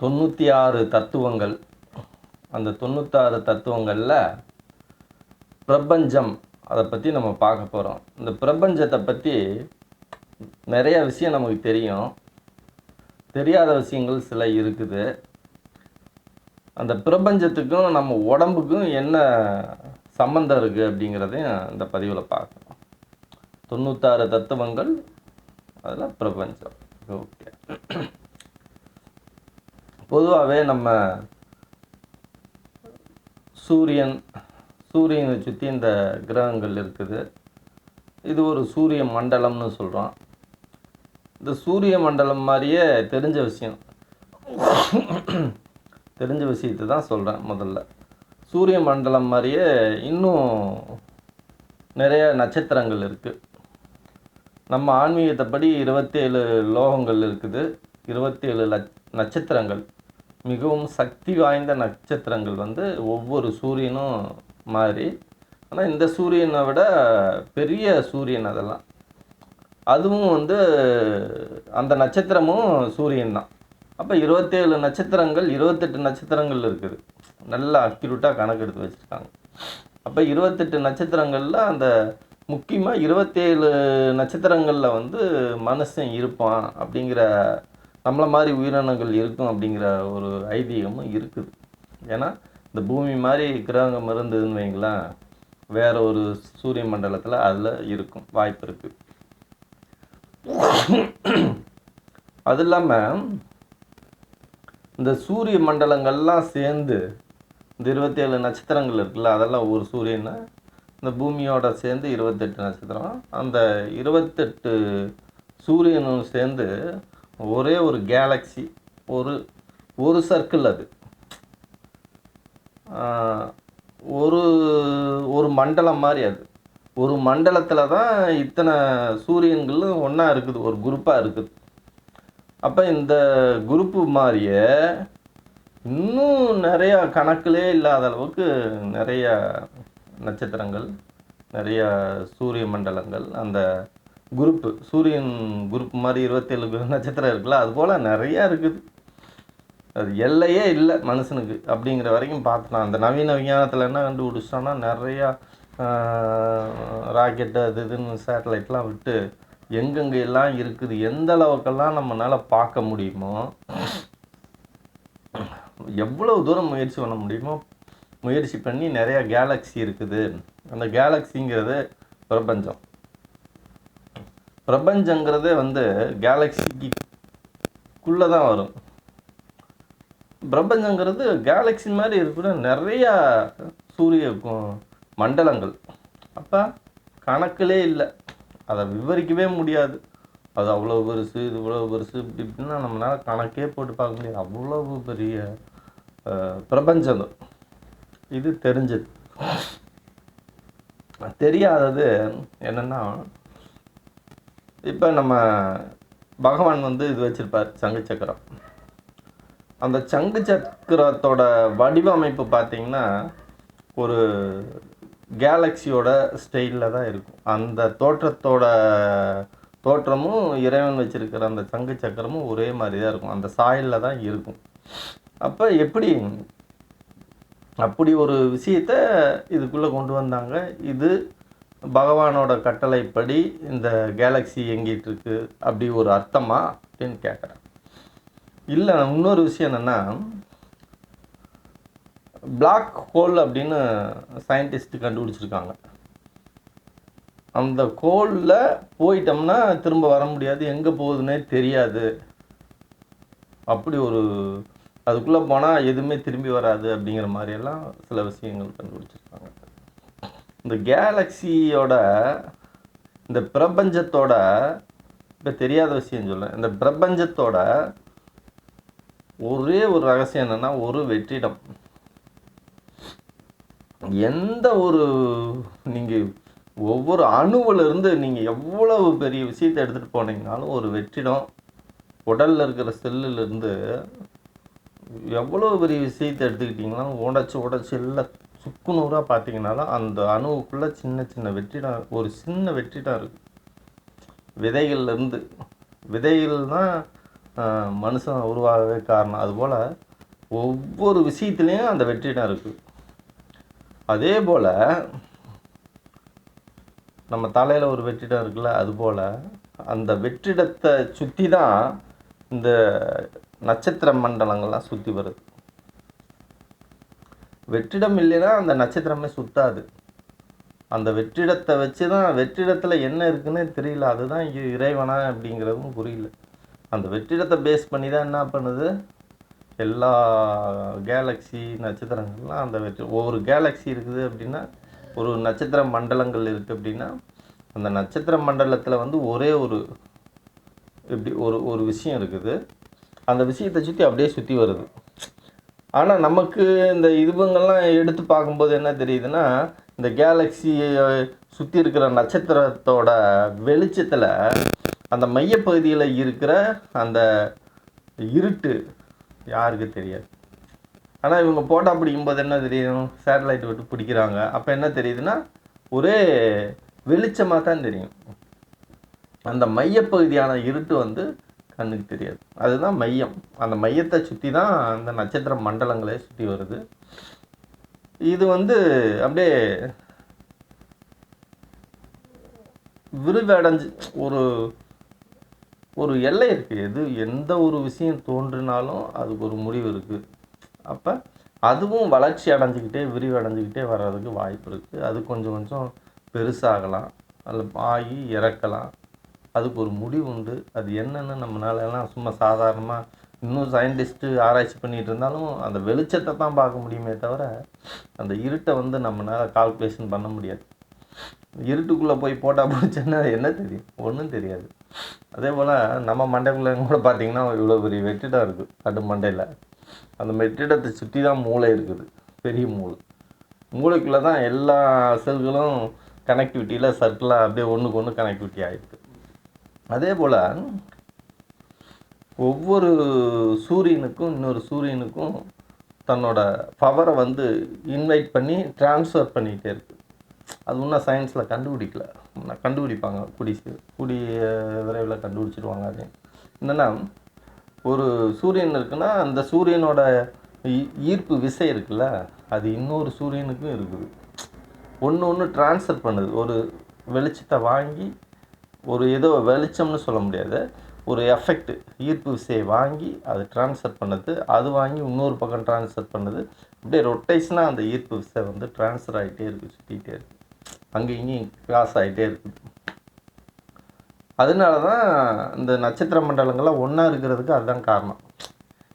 96 தத்துவங்கள். அந்த 96 தத்துவங்களில் பிரபஞ்சம் அதை பற்றி நம்ம பார்க்க போகிறோம். இந்த பிரபஞ்சத்தை பற்றி நிறைய விஷயம் நமக்கு தெரியும், தெரியாத விஷயங்கள் சில இருக்குது. அந்த பிரபஞ்சத்துக்கும் நம்ம உடம்புக்கும் என்ன சம்பந்தம் இருக்குது அப்படிங்கிறதையும் இந்த பதிவில் பார்க்கணும். 96 தத்துவங்கள், அதில் பிரபஞ்சம். ஓகே, பொதுவாகவே நம்ம சூரியனை சுற்றி இந்த கிரகங்கள் இருக்குது. இது ஒரு சூரிய மண்டலம்னு சொல்கிறோம். இந்த சூரிய மண்டலம் மாதிரியே தெரிஞ்ச விஷயத்தை தான் சொல்கிறேன். முதல்ல சூரிய மண்டலம் மாதிரியே இன்னும் நிறைய நட்சத்திரங்கள் இருக்குது. நம்ம ஆன்மீகத்தைப்படி 27 லோகங்கள் இருக்குது, 27 நட்சத்திரங்கள், மிகவும் சக்தி வாய்ந்த நட்சத்திரங்கள் ஒவ்வொரு சூரியனும் மாதிரி. ஆனால் இந்த சூரியனை விட பெரிய சூரியன் அதெல்லாம். அதுவும் அந்த நட்சத்திரமும் சூரியன் தான். அப்போ 27 நட்சத்திரங்கள், 28 நட்சத்திரங்கள் இருக்குது. நல்லா அக்யூரேட்டாக கணக்கு எடுத்து வச்சுருக்காங்க. அப்போ 28 நட்சத்திரங்களில் அந்த முக்கியமாக 27 நட்சத்திரங்களில் மனுஷன் இருப்பான் அப்படிங்கிற, நம்மளை மாதிரி உயிரினங்கள் இருக்கும் அப்படிங்கிற ஒரு ஐதீகமும் இருக்குது. ஏன்னா இந்த பூமி மாதிரி கிரகம் இருந்ததுன்னு வைங்களேன், வேற ஒரு சூரிய மண்டலத்தில் அதில் இருக்கும் வாய்ப்பு இருக்குது. அது இல்லாமல் இந்த சூரிய மண்டலங்கள்லாம் சேர்ந்து இந்த 27 நட்சத்திரங்கள் இருக்குல்ல, அதெல்லாம் ஒரு சூரியனை, இந்த பூமியோட சேர்ந்து 28 நட்சத்திரம். அந்த 28 சூரியனும் சேர்ந்து ஒரே ஒரு கேலக்ஸி, ஒரு சர்க்கிள். அது ஒரு மண்டலம் மாதிரி. அது ஒரு மண்டலத்தில் தான் இத்தனை சூரியன்களும் ஒன்றா இருக்குது, ஒரு குரூப்பாக இருக்குது. அப்போ இந்த குரூப்பு மாதிரியே இன்னும் நிறையா கணக்கிலே இல்லாத அளவுக்கு நிறைய நட்சத்திரங்கள், நிறைய சூரிய மண்டலங்கள், அந்த குரூப்பு சூரியன் குரூப் மாதிரி 27 நட்சத்திரம் இருக்குல்ல, அதுபோல் நிறையா இருக்குது. அது எல்லையே இல்லை மனுஷனுக்கு அப்படிங்கிற வரைக்கும் பார்த்துக்கலாம். அந்த நவீன விஞ்ஞானத்தில் என்ன கண்டுபிடிச்சிட்டோன்னா, நிறையா ராக்கெட்டு அது இதுன்னு சேட்டலைட்லாம் விட்டு எங்கெங்கே எல்லாம் இருக்குது, எந்த அளவுக்கெல்லாம் நம்மளால் பார்க்க முடியுமோ, எவ்வளவு தூரம் முயற்சி பண்ண முடியுமோ முயற்சி பண்ணி நிறையா கேலக்ஸி இருக்குது. அந்த கேலக்ஸிங்கிறது பிரபஞ்சம். பிரபஞ்சங்கிறதே கேலக்சிக்குள்ளே தான் வரும். பிரபஞ்சங்கிறது கேலக்ஸி மாதிரி இருக்கிற நிறையா சூரிய மண்டலங்கள். அப்போ கணக்கிலே இல்லை, அதை விவரிக்கவே முடியாது. அது அவ்வளோ பெருசு, இது இவ்வளோ பெருசு, இப்படின்னா நம்மளால் கணக்கே போட்டு பார்க்க முடியாது. அவ்வளவு பெரிய பிரபஞ்சம். இது தெரிஞ்சது. தெரியாதது என்னென்னா, இப்போ நம்ம பகவான் இது வச்சுருப்பார், சங்கு சக்கரம். அந்த சங்கு சக்கரத்தோட வடிவமைப்பு பார்த்திங்கன்னா ஒரு கேலக்ஸியோட ஸ்டைலில் தான் இருக்கும். அந்த தோற்றமும் இறைவன் வச்சுருக்கிற அந்த சங்கு சக்கரமும் ஒரே மாதிரி தான் இருக்கும், அந்த சாயலில் தான் இருக்கும். அப்போ அப்படி ஒரு விஷயத்தை இதுக்குள்ளே கொண்டு வந்தாங்க. இது பகவானோட கட்டளைப்படி இந்த கேலக்ஸி இயங்கிட்டுருக்கு, அப்படி ஒரு அர்த்தமா அப்படின்னு கேட்குறேன். இல்லை, இன்னொரு விஷயம் என்னென்னா, பிளாக் ஹோல் அப்படின்னு சயின்டிஸ்ட் கண்டுபிடிச்சிருக்காங்க. அந்த ஹோலில் போயிட்டோம்னா திரும்ப வர முடியாது, எங்கே போகுதுன்னே தெரியாது. அப்படி அதுக்குள்ளே போனால் எதுவுமே திரும்பி வராது அப்படிங்கிற மாதிரியெல்லாம் சில விஷயங்கள் கண்டுபிடிச்சிருக்காங்க. இந்த கேலக்ஸியோட, இந்த பிரபஞ்சத்தோட, இப்போ தெரியாத விஷயம் சொல்கிறேன், இந்த பிரபஞ்சத்தோட ஒரே ஒரு ரகசியம் என்னென்னா, ஒரு வெற்றிடம். எந்த ஒரு நீங்கள் ஒவ்வொரு அணுவிலிருந்து நீங்கள் எவ்வளவு பெரிய விஷயத்தை எடுத்துகிட்டு போனீங்கனாலும் ஒரு வெற்றிடம், உடலில் இருக்கிற செல்லுலேருந்து எவ்வளோ பெரிய விஷயத்தை எடுத்துக்கிட்டிங்கனாலும் உடச்சி எல்லாம் சுக்குநூறாக பார்த்தீங்கனாலும் அந்த அணுவுக்குள்ளே சின்ன சின்ன வெற்றிடம், ஒரு சின்ன வெற்றிடம் இருக்குது. விதைகள் தான் மனுஷன் உருவாகவே காரணம். அதுபோல் ஒவ்வொரு விஷயத்துலேயும் அந்த வெற்றிடம் இருக்குது. அதே போல் நம்ம தலையில் ஒரு வெற்றிடம் இருக்குல்ல, அதுபோல் அந்த வெற்றிடத்தை சுற்றி தான் இந்த நட்சத்திர மண்டலங்கள்லாம் சுற்றி வருது. வெற்றிடம் இல்லைன்னா அந்த நட்சத்திரமே சுத்தாது. அந்த வெற்றிடத்தை வச்சு தான், வெற்றிடத்தில் என்ன இருக்குன்னு தெரியல, அதுதான் இறைவனா அப்படிங்கிறதும் புரியல. அந்த வெற்றிடத்தை பேஸ் பண்ணி தான் என்ன பண்ணுது, எல்லா கேலக்ஸி நட்சத்திரங்கள்லாம் அந்த ஒவ்வொரு கேலக்ஸி இருக்குது அப்படின்னா, ஒரு நட்சத்திர மண்டலங்கள் இருக்குது அப்படின்னா, அந்த நட்சத்திர மண்டலத்தில் வந்து ஒரே ஒரு எப்படி ஒரு விஷயம் இருக்குது. அந்த விஷயத்தை சுற்றி அப்படியே சுற்றி வருது. ஆனால் நமக்கு இந்த இதுவங்கள்லாம் எடுத்து பார்க்கும்போது என்ன தெரியுதுன்னா, இந்த கேலக்ஸியை சுற்றி இருக்கிற நட்சத்திரத்தோட வெளிச்சத்தில் அந்த மையப்பகுதியில் இருக்கிற அந்த இருட்டு யாருக்கு தெரியாது. ஆனால் இவங்க போட்டா பிடிக்கும்போது என்ன தெரியும், சேட்டலைட் விட்டு பிடிக்கிறாங்க. அப்போ என்ன தெரியுதுன்னா, ஒரே வெளிச்சமாக தான் தெரியும். அந்த மையப்பகுதியான இருட்டு வந்து கண்ணுக்கு தெரியாது. அதுதான் மையம். அந்த மையத்தை சுற்றி தான் அந்த நட்சத்திர மண்டலங்களே சுற்றி வருது. இது வந்து அப்படியே விரிவடைஞ்சு ஒரு எல்லை இருக்குது. எந்த ஒரு விஷயம் தோன்றினாலும் அதுக்கு ஒரு முடிவு இருக்குது. அப்போ அதுவும் வளர்ச்சி அடைஞ்சிக்கிட்டே விரிவடைஞ்சிக்கிட்டே வர்றதுக்கு வாய்ப்பு இருக்குது. அது கொஞ்சம் கொஞ்சம் பெருசாகலாம், அதில் ஆகி இறக்கலாம். அதுக்கு ஒரு முடிவு உண்டு. அது என்னென்னு நம்மளாலலாம் சும்மா சாதாரணமாக இன்னும் சயின்டிஸ்ட்டு ஆராய்ச்சி பண்ணிகிட்டு இருந்தாலும் அந்த வெளிச்சத்தை தான் பார்க்க முடியுமே தவிர அந்த இருட்டை வந்து நம்மளால் கால்குலேஷன் பண்ண முடியாது. இருட்டுக்குள்ளே போய் போட்டால் போச்சுன்னா என்ன தெரியும், ஒன்றும் தெரியாது. அதே போல் நம்ம மண்டைக்குள்ளே கூட பார்த்திங்கன்னா இவ்வளோ பெரிய வெற்றிடம் இருக்குது கட்டு மண்டையில். அந்த வெற்றிடத்தை சுற்றி தான் மூளை இருக்குது, பெரிய மூளைக்குள்ளே தான் எல்லா செல்களும் கனெக்டிவிட்டியில் சர்க்கிளாக அப்படியே ஒன்றுக்கு ஒன்று கனெக்டிவிட்டி ஆகிருக்கு. அதே போல் ஒவ்வொரு சூரியனுக்கும் இன்னொரு சூரியனுக்கும் தன்னோட பவரை வந்து இன்வைட் பண்ணி ட்ரான்ஸ்ஃபர் பண்ணிகிட்டே இருக்குது. அது இன்னும் சயின்ஸில் கண்டுபிடிக்கல, கண்டுபிடிப்பாங்க, கூடிய விரைவில் கண்டுபிடிச்சிடுவாங்க. அது என்னென்னா, ஒரு சூரியன் இருக்குன்னா அந்த சூரியனோட ஈர்ப்பு விசை இருக்குல்ல, அது இன்னொரு சூரியனுக்கும் இருக்குது. ஒன்று ட்ரான்ஸ்ஃபர் பண்ணுது. ஒரு வெளிச்சத்தை வாங்கி, ஒரு ஏதோ வெளிச்சம்னு சொல்ல முடியாது, ஒரு எஃபெக்ட் ஈர்ப்பு விசையை வாங்கி அது ட்ரான்ஸ்ஃபர் பண்ணுது. அது வாங்கி இன்னொரு பக்கம் ட்ரான்ஸ்ஃபர் பண்ணுது. அப்படியே ரொட்டேஷனாக அந்த ஈர்ப்பு விசை வந்து ட்ரான்ஸ்ஃபர் ஆகிட்டே இருக்குது, சுற்றிக்கிட்டே இருக்குது, அங்கே இங்கேயும் கிராஸ் ஆகிட்டே இருக்குது. அதனால தான் இந்த நட்சத்திர மண்டலங்கள்லாம் ஒன்றா இருக்கிறதுக்கு அதுதான் காரணம்.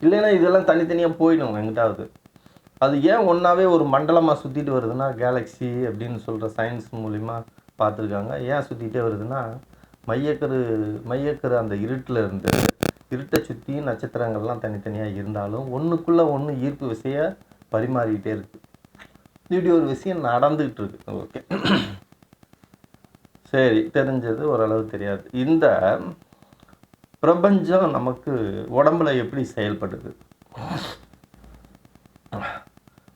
இல்லைன்னா இதெல்லாம் தனித்தனியாக போயிடும் எங்கிட்டாவது. அது ஏன் ஒன்றாவே ஒரு மண்டலமாக சுற்றிட்டு வருதுன்னா, கேலக்ஸி அப்படின்னு சொல்கிற சயின்ஸ் மூலிமா பார்த்துருக்காங்க. ஏன் சுற்றிகிட்டே வருதுன்னா, மையக்கரு அந்த இருட்டை சுற்றி நட்சத்திரங்கள்லாம் தனித்தனியாக இருந்தாலும் ஒன்றுக்குள்ளே ஒன்று ஈர்ப்பு விசையை பரிமாறிக்கிட்டே இருக்குது. இப்படி ஒரு விஷயம் நடந்துக்கிட்டு இருக்கு. ஓகே, சரி, தெரிஞ்சது ஓரளவு தெரியாது. இந்த பிரபஞ்சம் நமக்கு உடம்புல எப்படி செயல்படுது?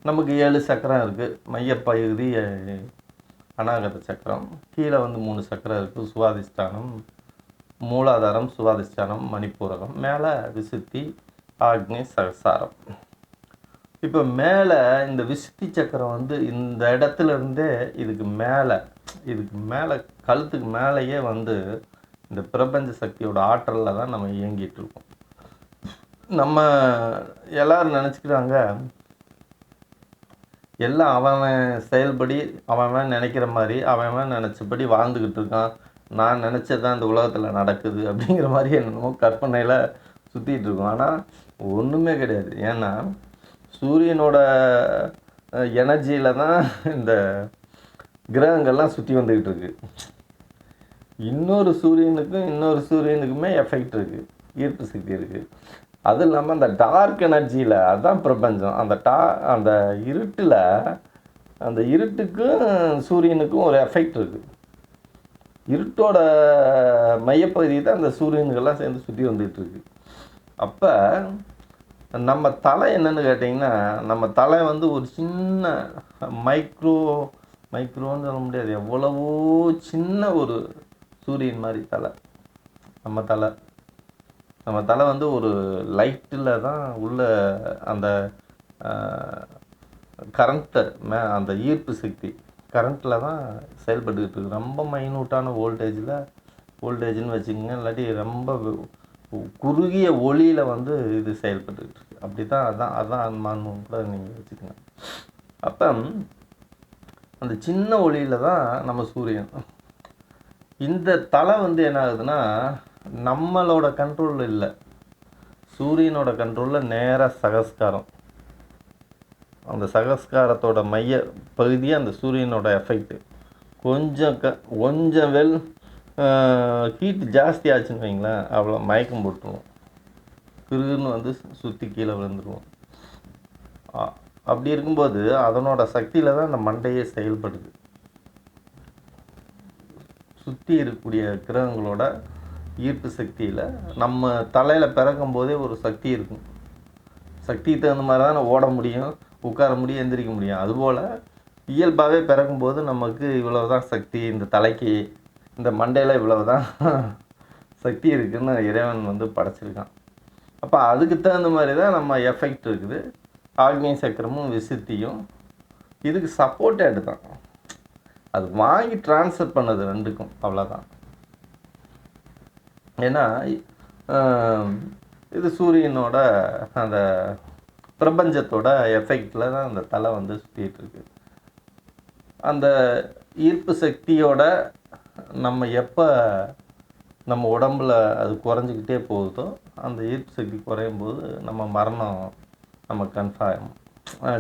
நமக்கு 7 சக்கரம் இருக்குது. மையப்பகுதி அநாகத சக்கரம், கீழே வந்து 3 சக்கரம் இருக்குது. சுவாதிஷ்டானம், மூலாதாரம், சுவாதிஷ்டானம், மணிப்பூரகம், மேலே விசுத்தி, ஆக்னி, சகசாரம். இப்போ மேலே இந்த விசுத்தி சக்கரம் வந்து இந்த இடத்துல இருந்தே இதுக்கு மேலே கழுத்துக்கு மேலேயே வந்து இந்த பிரபஞ்ச சக்தியோட ஆற்றலில் தான் நம்ம இயங்கிட்டு இருக்கோம். நம்ம எல்லோரும் நினச்சிக்கிறாங்க எல்லாம் அவன் செயல்படி அவன் நினைக்கிற மாதிரி அவன் நினச்சபடி வாழ்ந்துக்கிட்டு இருக்கான், நான் நினச்சதான் இந்த உலகத்தில் நடக்குது அப்படிங்கிற மாதிரி என்னமோ கற்பனையில் சுற்றிட்டு இருக்கோம். ஆனால் ஒன்றுமே கிடையாது. ஏன்னா சூரியனோட எனர்ஜியில் தான் இந்த கிரகங்கள்லாம் சுற்றி வந்துக்கிட்டு இருக்கு. இன்னொரு சூரியனுக்குமே எஃபெக்ட் இருக்குது, ஈர்ப்பு சக்தி இருக்குது. அது இல்லாமல் அந்த டார்க் எனர்ஜியில் அதுதான் பிரபஞ்சம். அந்த இருட்டில் அந்த இருட்டுக்கும் சூரியனுக்கும் ஒரு எஃபெக்ட் இருக்குது. இருட்டோட மையப்பகுதி தான் அந்த சூரியனுக்கெல்லாம் சேர்ந்து சுற்றி வந்துகிட்டு இருக்கு. அப்போ நம்ம தலை என்னன்னு கேட்டிங்கன்னா, நம்ம தலை வந்து ஒரு சின்ன மைக்ரோன்னு சொல்ல முடியாது, எவ்வளவோ சின்ன ஒரு சூரியன் மாதிரி தலை நம்ம தலை. நம்ம தலை வந்து ஒரு லைட்டில் தான் உள்ள அந்த கரண்ட்டை அந்த ஈர்ப்பு சக்தி கரண்ட்டில் தான் செயல்பட்டுக்கிட்டு இருக்கு. ரொம்ப மைனூட்டான வோல்டேஜ்னு வச்சுக்கோங்க, இல்லாட்டி ரொம்ப குறுகிய ஒளியில் வந்து இது செயல்பட்டுக்கிட்டு இருக்கு. அப்படி தான் அதான் ஆன்மான்னு கூட நீங்கள் வச்சுக்கோங்க. அப்போ அந்த சின்ன ஒளியில் தான் நம்ம சூரியன். இந்த தலை வந்து என்ன ஆகுதுன்னா நம்மளோட கண்ட்ரோலில் இல்லை, சூரியனோட கண்ட்ரோலில் நேராக சகஸ்காரம். அந்த சகஸ்காரத்தோட மைய பகுதியே அந்த சூரியனோட எஃபெக்ட்டு. கொஞ்சம் ஹீட் ஜாஸ்தி ஆச்சுன்னு வைங்களேன், அவ்வளோ மயக்கம் போட்டுருவோம், கிருன்னு வந்து சுற்றி கீழே விழுந்துருவோம். அப்படி இருக்கும்போது அதனோட சக்தியில் தான் அந்த மண்டையே செயல்படுது. சுற்றி இருக்கக்கூடிய கிரகங்களோட ஈர்ப்பு சக்தியில் நம்ம தலையில் பிறக்கும் போதே ஒரு சக்தி இருக்கும். சக்திக்கு தகுந்த மாதிரி தான் ஓட முடியும், உட்கார முடியும், எந்திரிக்க முடியும். அதுபோல் இயல்பாகவே பிறக்கும்போது நமக்கு இவ்வளவு தான் சக்தி, இந்த தலைக்கு இந்த மண்டையில் இவ்வளவு தான் சக்தி இருக்குதுன்னு இறைவன் வந்து படைச்சிருக்கான். அப்போ அதுக்கு தகுந்த மாதிரி தான் நம்ம எஃபெக்ட் இருக்குது. ஆக்னேய சக்கரமும் விசுத்தியும் இதுக்கு சப்போர்ட்டேடு தான், அது வாங்கி ட்ரான்ஸ்ஃபர் பண்ணது ரெண்டுக்கும், அவ்வளோதான். ஏன்னா இது சூரியனோட அந்த பிரபஞ்சத்தோட எஃபெக்டில் தான் அந்த தலை வந்து சுற்றிட்டு இருக்கு. அந்த ஈர்ப்பு சக்தியோட நம்ம எப்போ நம்ம உடம்புல அது குறைஞ்சிக்கிட்டே போகுதோ, அந்த ஈர்ப்பு சக்தி குறையும் போது நம்ம மரணம் நம்ம கன்ஃபார்ம்.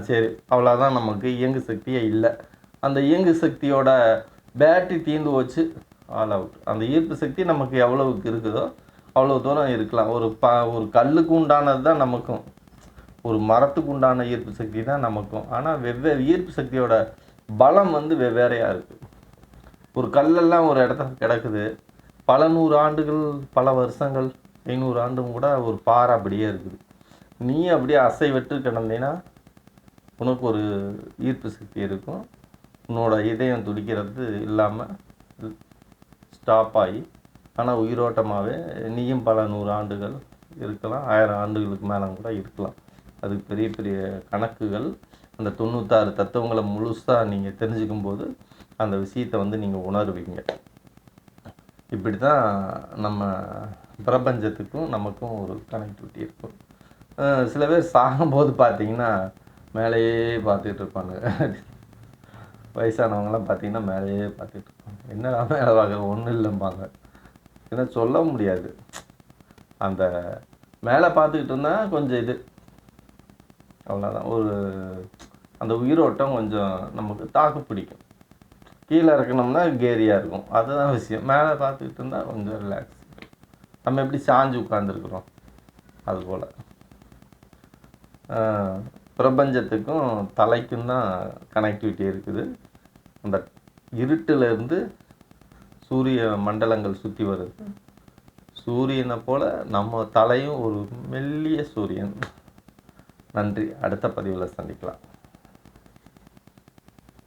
சரி, அவ்வளோதான், நமக்கு இயங்கு சக்தியே இல்லை. அந்த இயங்கு சக்தியோட பேட்டரி தீர்ந்து வச்சு ஆல் அவுட். அந்த ஈர்ப்பு சக்தி நமக்கு எவ்வளவுக்கு இருக்குதோ அவ்வளோ தூரம் இருக்கலாம். ஒரு கல்லுக்கு உண்டானது தான் நமக்கும், ஒரு மரத்துக்கு உண்டான ஈர்ப்பு சக்தி தான் நமக்கும். ஆனால் வெவ்வேறு ஈர்ப்பு சக்தியோட பலம் வந்து வெவ்வேறையாக இருக்குது. ஒரு கல்லெல்லாம் ஒரு இடத்துல கிடக்குது, பல 100 ஆண்டுகள், பல வருஷங்கள், 500 ஆண்டும் கூட ஒரு பாறை அப்படியே இருக்குது. நீ அப்படியே அசைவற்று கிடந்தீங்கன்னா உனக்கு ஒரு ஈர்ப்பு சக்தி இருக்கும். உன்னோட இதயம் துடிக்கிறது இல்லாமல் ஸ்டாப் ஆகி, ஆனால் உயிரோட்டமாகவே நீயும் பல 100 ஆண்டுகள் இருக்கலாம், 1000 ஆண்டுகளுக்கு மேலே கூட இருக்கலாம். அதுக்கு பெரிய பெரிய கணக்குகள். அந்த 96 தத்துவங்களை முழுசாக நீங்கள் தெரிஞ்சுக்கும் போது அந்த விஷயத்தை வந்து நீங்கள் உணர்வீங்க. இப்படி தான் நம்ம பிரபஞ்சத்துக்கும் நமக்கும் ஒரு கனெக்டிவிட்டி இருக்கும். சில பேர் சாகும்போது பார்த்தீங்கன்னா மேலேயே பார்த்துக்கிட்டு இருப்பாங்க. வயசானவங்களாம் பார்த்தீங்கன்னா மேலேயே பார்த்துட்டு இருப்பாங்க. என்னடா மேலே பார்க்குற, ஒன்றும் இல்லைம்பாங்க. ஏன்னா சொல்ல முடியாது. அந்த மேலே பார்த்துக்கிட்டு இருந்தால் கொஞ்சம் இது அவ்வளோதான், ஒரு அந்த உயிரோட்டம் கொஞ்சம் நமக்கு தாக்கு பிடிக்கும். கீழே இருக்கணும்னா கேரியாக இருக்கும், அதுதான் விஷயம். மேலே பார்த்துக்கிட்டு இருந்தால் கொஞ்சம் ரிலாக்ஸ். நம்ம எப்படி சாஞ்சு உட்காந்துருக்குறோம் அதுபோல் பிரபஞ்சத்துக்கும் தலைக்கும் தான் கனெக்டிவிட்டி இருக்குது. அந்த இருட்டிலிருந்து சூரிய மண்டலங்கள் சுற்றி வருது. சூரியனை போல் நம்ம தலையும் ஒரு மெல்லிய சூரியன். நன்றி. அடுத்த பதிவில் சந்திக்கலாம்.